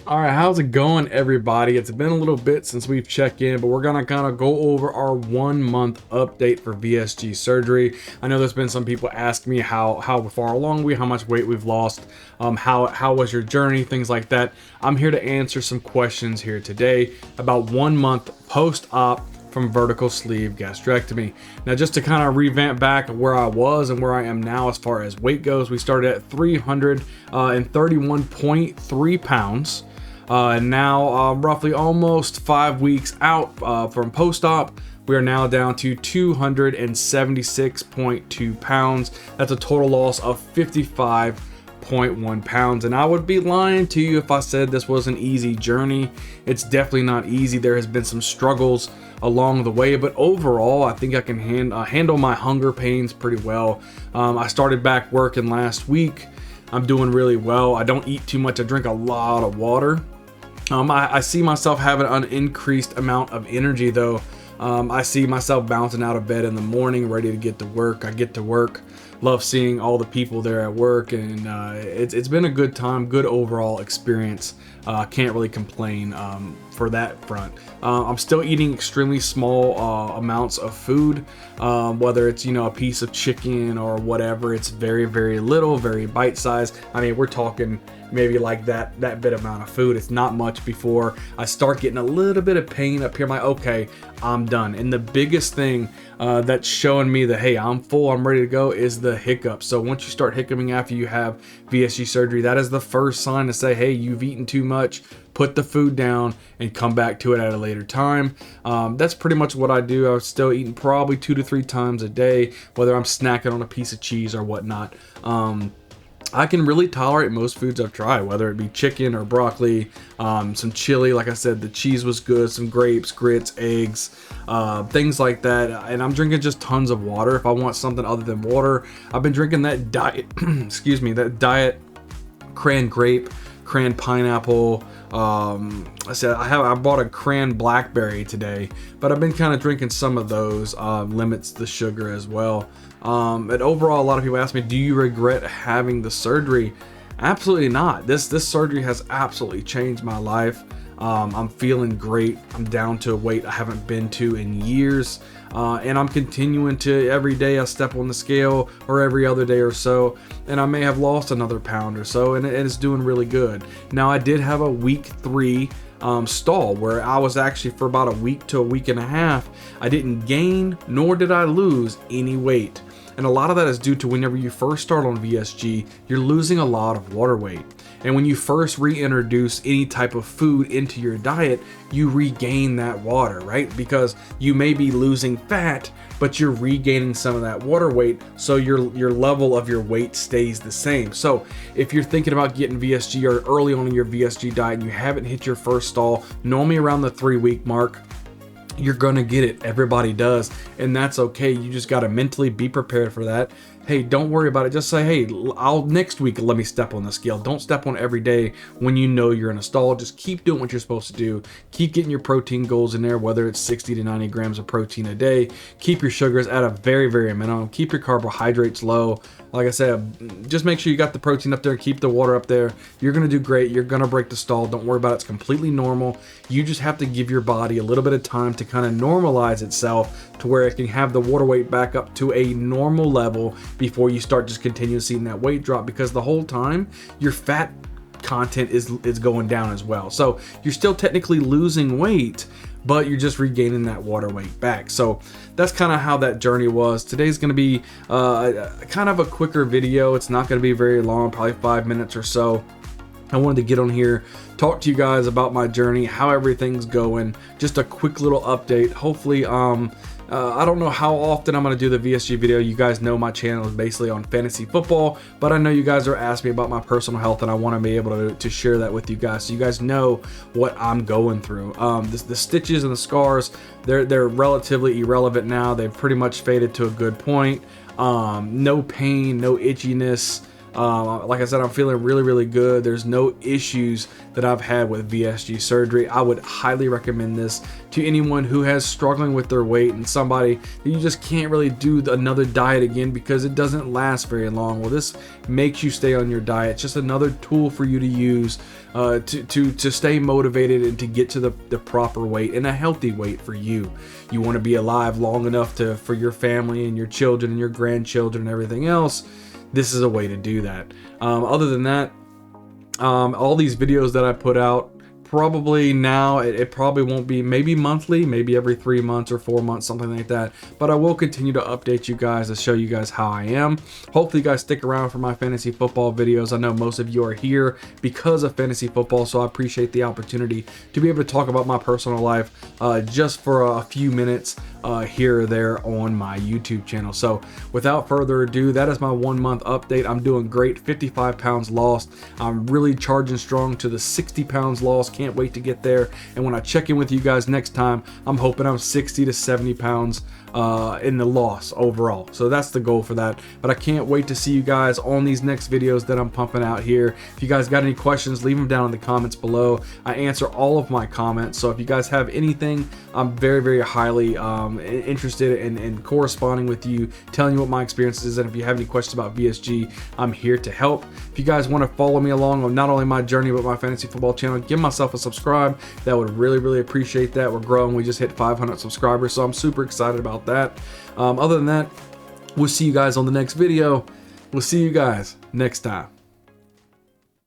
All right, how's it going, everybody? It's been a little bit since we've checked in, but we're gonna kind of go over our 1 month update for VSG surgery. I know there's been some people ask me how far along how much weight we've lost, how was your journey, things like that. I'm here to answer some questions here today about 1 month post-op from vertical sleeve gastrectomy. Now, just to kind of revamp back where I was and where I am now as far as weight goes, we started at 331.3 pounds. And now, roughly almost 5 weeks out from post-op, we are now down to 276.2 pounds. That's a total loss of 55.1 pounds. And I would be lying to you if I said this was an easy journey. It's definitely not easy. There has been some struggles along the way, but overall, I think I can handle my hunger pains pretty well. I started back working last week. I'm doing really well. I don't eat too much. I drink a lot of water. I see myself having an increased amount of energy though. I see myself bouncing out of bed in the morning, ready to get to work. I get to work, love seeing all the people there at work, and it's been a good time, good overall experience. Can't really complain for that front. I'm still eating extremely small amounts of food, whether it's a piece of chicken or whatever. It's very, very little, very bite-sized. I mean, we're talking maybe like that bit amount of food. It's not much before I start getting a little bit of pain up here. I'm like, okay, I'm done. And the biggest thing that's showing me that, hey, I'm full, I'm ready to go, is the hiccup. So once you start hiccuping after you have VSG surgery, that is the first sign to say, hey, you've eaten too much. Put the food down and come back to it at a later time. That's pretty much what I do. I was still eating probably 2 to 3 times a day, whether I'm snacking on a piece of cheese or whatnot. I can really tolerate most foods I've tried, whether it be chicken or broccoli, some chili. Like I said, the cheese was good, some grapes, grits, eggs, things like that. And I'm drinking just tons of water. If I want something other than water, I've been drinking that diet, excuse me, that diet cran grape, cran pineapple. I bought a cran blackberry today, but I've been kind of drinking some of those. Limits the sugar as well. And overall, a lot of people ask me, do you regret having the surgery? Absolutely not. This surgery has absolutely changed my life. I'm feeling great. I'm down to a weight I haven't been to in years. And I'm continuing to, every day I step on the scale, or every other day or so, and I may have lost another pound or so, and it's doing really good. Now, I did have a week 3 stall where I was actually, for about a week to a week and a half, I didn't gain nor did I lose any weight. And a lot of that is due to whenever you first start on VSG, you're losing a lot of water weight. And when you first reintroduce any type of food into your diet, you regain that water, right? Because you may be losing fat, but you're regaining some of that water weight, so your level of your weight stays the same. So if you're thinking about getting VSG or early on in your VSG diet and you haven't hit your first stall, normally around the 3-week mark, you're gonna get it. Everybody does, and that's okay. You just gotta mentally be prepared for that. Hey, don't worry about it. Just say, hey, next week let me step on the scale. Don't step on every day when you know you're in a stall. Just keep doing what you're supposed to do. Keep getting your protein goals in there, whether it's 60 to 90 grams of protein a day. Keep your sugars at a very, very minimum. Keep your carbohydrates low. Like I said, just make sure you got the protein up there. Keep the water up there. You're gonna do great. You're gonna break the stall. Don't worry about it. It's completely normal. You just have to give your body a little bit of time to kind of normalize itself to where it can have the water weight back up to a normal level before you start just continuing seeing that weight drop, because the whole time your fat content is going down as well. So you're still technically losing weight, but you're just regaining that water weight back. So that's kind of how that journey was. Today's going to be kind of a quicker video. It's not going to be very long, probably 5 minutes or so. I wanted to get on here, talk to you guys about my journey, how everything's going, just a quick little update. Hopefully, I don't know how often I'm going to do the VSG video. You guys know my channel is basically on fantasy football, but I know you guys are asking me about my personal health, and I want to be able to share that with you guys, so you guys know what I'm going through. The stitches and the scars, they're relatively irrelevant now. They've pretty much faded to a good point. No pain, no itchiness. Like I said, I'm feeling really, really good. There's no issues that I've had with VSG surgery. I would highly recommend this to anyone who has struggling with their weight and somebody that you just can't really do another diet again because it doesn't last very long. Well, this makes you stay on your diet. It's just another tool for you to use to stay motivated and to get to the proper weight and a healthy weight for you. You want to be alive long enough for your family and your children and your grandchildren and everything else. This is a way to do that. Other than that, all these videos that I put out, probably now it probably won't be, maybe monthly, maybe every 3 months or 4 months, something like that, but I will continue to update you guys to show you guys how I am. Hopefully you guys stick around for my fantasy football videos. I know most of you are here because of fantasy football, so I appreciate the opportunity to be able to talk about my personal life just for a few minutes here or there on my YouTube channel. So without further ado, that is my 1 month update. I'm doing great, 55 pounds lost. I'm really charging strong to the 60 pounds lost. Can't wait to get there. And when I check in with you guys next time, I'm hoping I'm 60 to 70 pounds in the loss overall. So that's the goal for that. But I can't wait to see you guys on these next videos that I'm pumping out here. If you guys got any questions, leave them down in the comments below. I answer all of my comments. So if you guys have anything, I'm very, very highly interested in corresponding with you, telling you what my experience is. And if you have any questions about VSG, I'm here to help. If you guys want to follow me along on not only my journey, but my fantasy football channel, give myself a subscribe. That would really, really appreciate that. We're growing. We just hit 500 subscribers. So I'm super excited about that. Other than that, we'll see you guys on the next video. We'll see you guys next time.